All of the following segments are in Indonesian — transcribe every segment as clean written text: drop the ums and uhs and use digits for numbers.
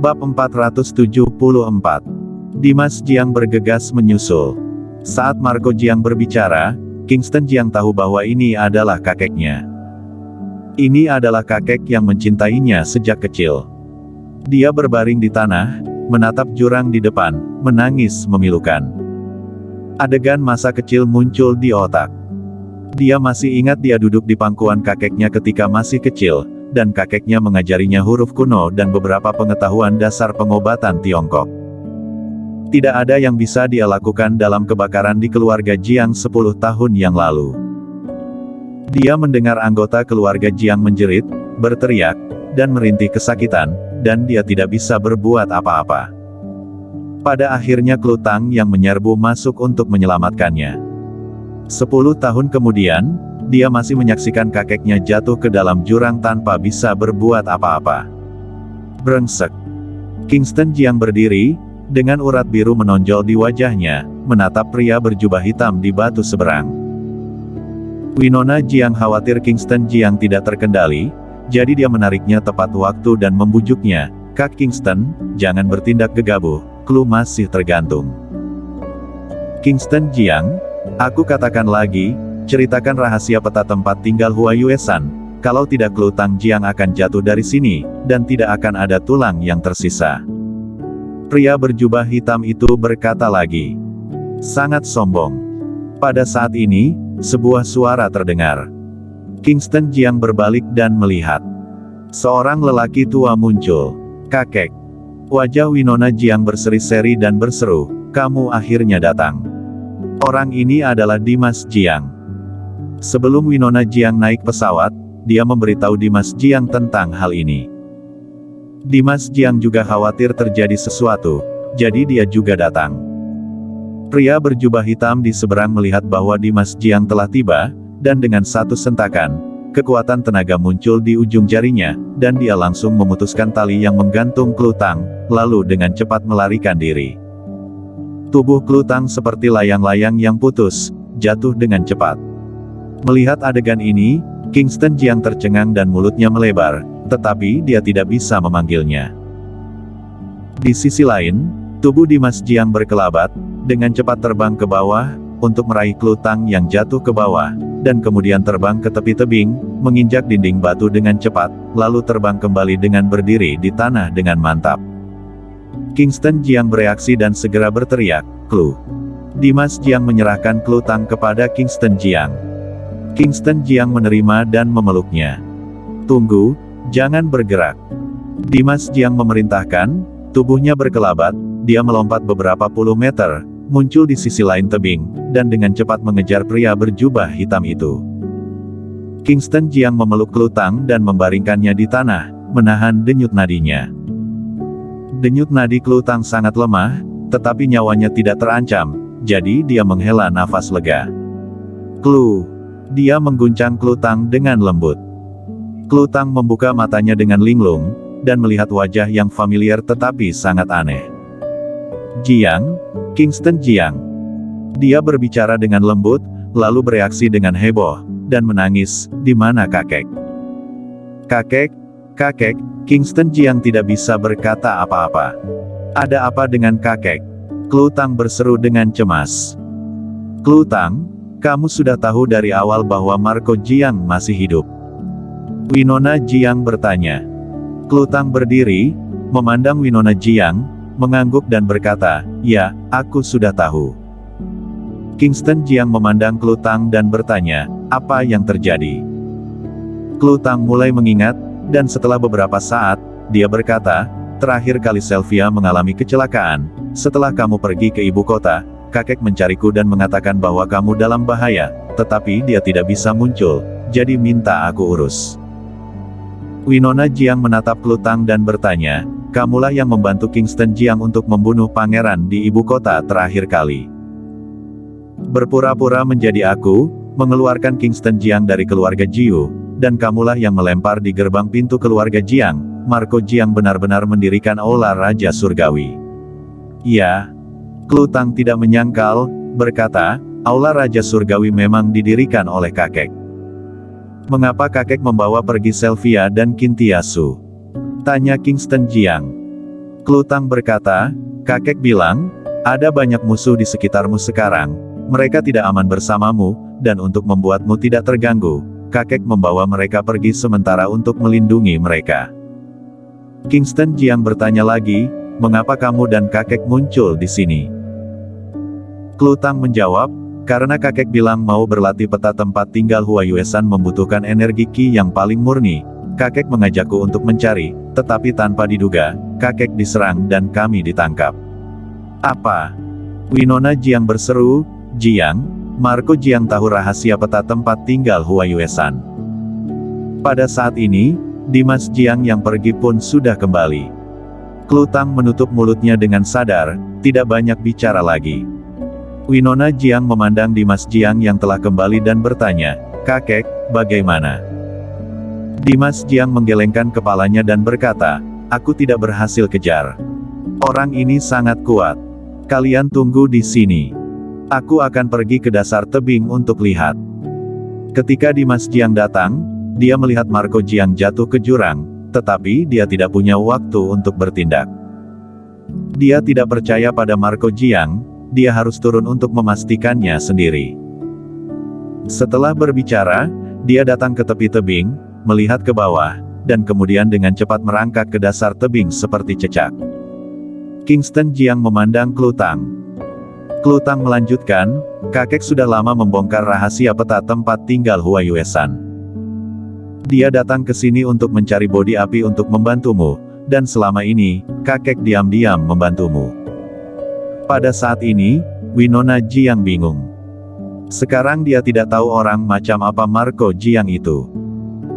Bab 474. Dimas Jiang bergegas menyusul. Saat Marco Jiang berbicara, Kingston Jiang tahu bahwa ini adalah kakeknya. Ini adalah kakek yang mencintainya sejak kecil. Dia berbaring di tanah, menatap jurang di depan, menangis memilukan. Adegan masa kecil muncul di otak. Dia masih ingat dia duduk di pangkuan kakeknya ketika masih kecil, dan kakeknya mengajarinya huruf kuno dan beberapa pengetahuan dasar pengobatan Tiongkok. Tidak ada yang bisa dia lakukan dalam kebakaran di keluarga Jiang 10 tahun yang lalu. Dia mendengar anggota keluarga Jiang menjerit, berteriak, dan merintih kesakitan, dan dia tidak bisa berbuat apa-apa. Pada akhirnya Klutang yang menyerbu masuk untuk menyelamatkannya. 10 tahun kemudian, dia masih menyaksikan kakeknya jatuh ke dalam jurang tanpa bisa berbuat apa-apa. Brengsek. Kingston Jiang berdiri, dengan urat biru menonjol di wajahnya, menatap pria berjubah hitam di batu seberang. Winona Jiang khawatir Kingston Jiang tidak terkendali, jadi dia menariknya tepat waktu dan membujuknya, "Kak Kingston, jangan bertindak gegabah, Klu masih tergantung." "Kingston Jiang, aku katakan lagi, ceritakan rahasia peta tempat tinggal Hua Yuesan, kalau tidak Klutang Jiang akan jatuh dari sini, dan tidak akan ada tulang yang tersisa." Pria berjubah hitam itu berkata lagi. Sangat sombong. Pada saat ini, sebuah suara terdengar. Kingston Jiang berbalik dan melihat. Seorang lelaki tua muncul. "Kakek." Wajah Winona Jiang berseri-seri dan berseru, "Kamu akhirnya datang." Orang ini adalah Dimas Jiang. Sebelum Winona Jiang naik pesawat, dia memberitahu Dimas Jiang tentang hal ini. Dimas Jiang juga khawatir terjadi sesuatu, jadi dia juga datang. Pria berjubah hitam di seberang melihat bahwa Dimas Jiang telah tiba, dan dengan satu sentakan, kekuatan tenaga muncul di ujung jarinya, dan dia langsung memutuskan tali yang menggantung Klutang, lalu dengan cepat melarikan diri. Tubuh Klutang seperti layang-layang yang putus, jatuh dengan cepat. Melihat adegan ini, Kingston Jiang tercengang dan mulutnya melebar, tetapi dia tidak bisa memanggilnya. Di sisi lain, tubuh Dimas Jiang berkelabat, dengan cepat terbang ke bawah, untuk meraih Klutang yang jatuh ke bawah, dan kemudian terbang ke tepi tebing, menginjak dinding batu dengan cepat, lalu terbang kembali dengan berdiri di tanah dengan mantap. Kingston Jiang bereaksi dan segera berteriak, "Klu." Dimas Jiang menyerahkan Klutang kepada Kingston Jiang. Kingston Jiang menerima dan memeluknya. "Tunggu, jangan bergerak." Dimas Jiang memerintahkan, tubuhnya berkelabat, dia melompat beberapa puluh meter, muncul di sisi lain tebing, dan dengan cepat mengejar pria berjubah hitam itu. Kingston Jiang memeluk Klutang dan membaringkannya di tanah, menahan denyut nadinya. Denyut nadi Klutang sangat lemah, tetapi nyawanya tidak terancam, jadi dia menghela nafas lega. "Klu." Dia mengguncang Klutang dengan lembut. Klutang membuka matanya dengan linglung, dan melihat wajah yang familiar tetapi sangat aneh. "Jiang, Kingston Jiang." Dia berbicara dengan lembut, lalu bereaksi dengan heboh, dan menangis, "Di mana kakek?" "Kakek, kakek." Kingston Jiang tidak bisa berkata apa-apa. "Ada apa dengan kakek?" Klutang berseru dengan cemas. "Klutang, kamu sudah tahu dari awal bahwa Marco Jiang masih hidup?" Winona Jiang bertanya. Klutang berdiri, memandang Winona Jiang, mengangguk dan berkata, "Ya, aku sudah tahu." Kingston Jiang memandang Klutang dan bertanya, "Apa yang terjadi?" Klutang mulai mengingat, dan setelah beberapa saat, dia berkata, "Terakhir kali Sylvia mengalami kecelakaan, setelah kamu pergi ke ibu kota, kakek mencariku dan mengatakan bahwa kamu dalam bahaya, tetapi dia tidak bisa muncul, jadi minta aku urus." Winona Jiang menatap Klutang dan bertanya, "Kamulah yang membantu Kingston Jiang untuk membunuh pangeran di ibu kota terakhir kali?" "Berpura-pura menjadi aku, mengeluarkan Kingston Jiang dari keluarga Jiu, dan kamulah yang melempar di gerbang pintu keluarga Jiang, Marco Jiang benar-benar mendirikan Aula Raja Surgawi." "Ya." Klutang tidak menyangkal, berkata, "Aula Raja Surgawi memang didirikan oleh kakek. Mengapa kakek membawa pergi Sylvia dan Kintiasu?" tanya Kingston Jiang. Klutang berkata, kakek bilang, ada banyak musuh di sekitarmu sekarang, mereka tidak aman bersamamu, dan untuk membuatmu tidak terganggu, kakek membawa mereka pergi sementara untuk melindungi mereka. Kingston Jiang bertanya lagi, mengapa kamu dan kakek muncul di sini? Klutang menjawab, karena kakek bilang mau berlatih peta tempat tinggal Hua Yuesan membutuhkan energi Qi yang paling murni, kakek mengajakku untuk mencari, tetapi tanpa diduga, kakek diserang dan kami ditangkap. Apa? Winona Jiang berseru, Jiang, Marco Jiang tahu rahasia peta tempat tinggal Hua Yuesan. Pada saat ini, Dimas Jiang yang pergi pun sudah kembali. Klutang menutup mulutnya dengan sadar, tidak banyak bicara lagi. Winona Jiang memandang Dimas Jiang yang telah kembali dan bertanya, kakek, bagaimana? Dimas Jiang menggelengkan kepalanya dan berkata, aku tidak berhasil kejar. Orang ini sangat kuat. Kalian tunggu di sini. Aku akan pergi ke dasar tebing untuk lihat. Ketika Dimas Jiang datang, dia melihat Marco Jiang jatuh ke jurang, tetapi dia tidak punya waktu untuk bertindak. Dia tidak percaya pada Marco Jiang, dia harus turun untuk memastikannya sendiri. Setelah berbicara, dia datang ke tepi tebing, melihat ke bawah, dan kemudian dengan cepat merangkak ke dasar tebing seperti cecak. Kingston Jiang memandang Klutang. Klutang melanjutkan, kakek sudah lama membongkar rahasia peta tempat tinggal Hua Yuesan. Dia datang ke sini untuk mencari bodi api untuk membantumu, dan selama ini, kakek diam-diam membantumu. Pada saat ini, Winona Jiang bingung. Sekarang dia tidak tahu orang macam apa Marco Jiang itu.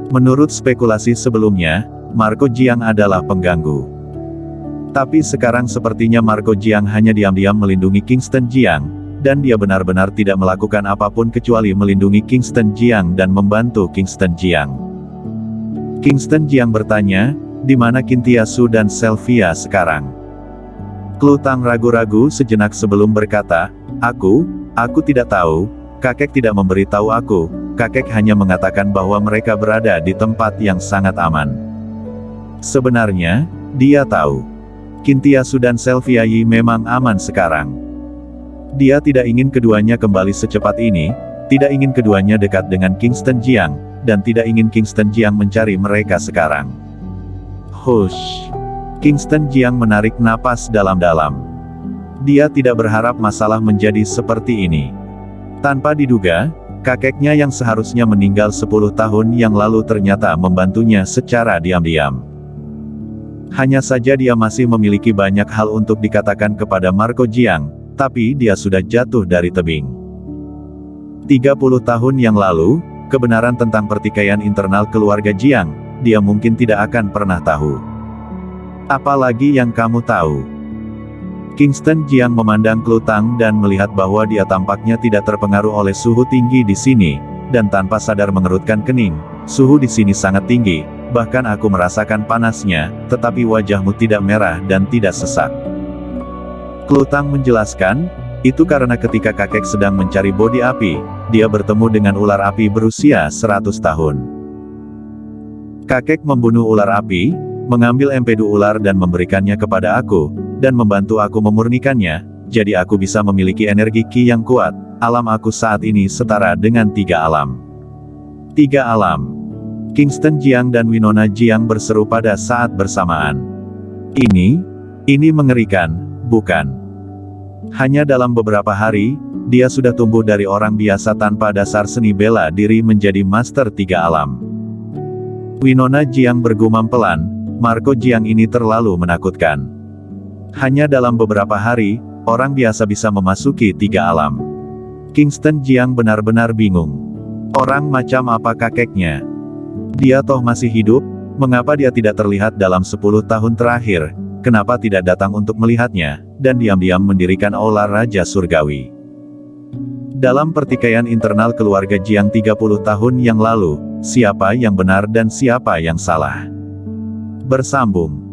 Menurut spekulasi sebelumnya, Marco Jiang adalah pengganggu. Tapi sekarang sepertinya Marco Jiang hanya diam-diam melindungi Kingston Jiang, dan dia benar-benar tidak melakukan apapun kecuali melindungi Kingston Jiang dan membantu Kingston Jiang. Kingston Jiang bertanya, di mana Kintiasu dan Sylvia sekarang? Klutang ragu-ragu sejenak sebelum berkata, aku tidak tahu, kakek tidak memberitahu aku, kakek hanya mengatakan bahwa mereka berada di tempat yang sangat aman. Sebenarnya, dia tahu. Kintiasu dan Sylvia Yi memang aman sekarang. Dia tidak ingin keduanya kembali secepat ini, tidak ingin keduanya dekat dengan Kingston Jiang, dan tidak ingin Kingston Jiang mencari mereka sekarang. Hush. Kingston Jiang menarik napas dalam-dalam. Dia tidak berharap masalah menjadi seperti ini. Tanpa diduga, kakeknya yang seharusnya meninggal 10 tahun yang lalu ternyata membantunya secara diam-diam. Hanya saja dia masih memiliki banyak hal untuk dikatakan kepada Marco Jiang, tapi dia sudah jatuh dari tebing. 30 tahun yang lalu, kebenaran tentang pertikaian internal keluarga Jiang, dia mungkin tidak akan pernah tahu. Apalagi yang kamu tahu? Kingston Jiang memandang Klutang dan melihat bahwa dia tampaknya tidak terpengaruh oleh suhu tinggi di sini, dan tanpa sadar mengerutkan kening, suhu di sini sangat tinggi, bahkan aku merasakan panasnya, tetapi wajahmu tidak merah dan tidak sesak. Klutang menjelaskan, itu karena ketika kakek sedang mencari bodi api, dia bertemu dengan ular api berusia 100 tahun. Kakek membunuh ular api, mengambil empedu ular dan memberikannya kepada aku, dan membantu aku memurnikannya, jadi aku bisa memiliki energi Qi yang kuat. Alam aku saat ini setara dengan 3 alam. 3 alam. Kingston Jiang dan Winona Jiang berseru pada saat bersamaan. Ini mengerikan, bukan? Hanya dalam beberapa hari, dia sudah tumbuh dari orang biasa tanpa dasar seni bela diri menjadi master 3 alam. Winona Jiang bergumam pelan, Marco Jiang ini terlalu menakutkan. Hanya dalam beberapa hari, orang biasa bisa memasuki 3 alam. Kingston Jiang benar-benar bingung. Orang macam apa kakeknya? Dia toh masih hidup, mengapa dia tidak terlihat dalam 10 tahun terakhir, kenapa tidak datang untuk melihatnya, dan diam-diam mendirikan aula Raja Surgawi? Dalam pertikaian internal keluarga Jiang 30 tahun yang lalu, siapa yang benar dan siapa yang salah? Bersambung.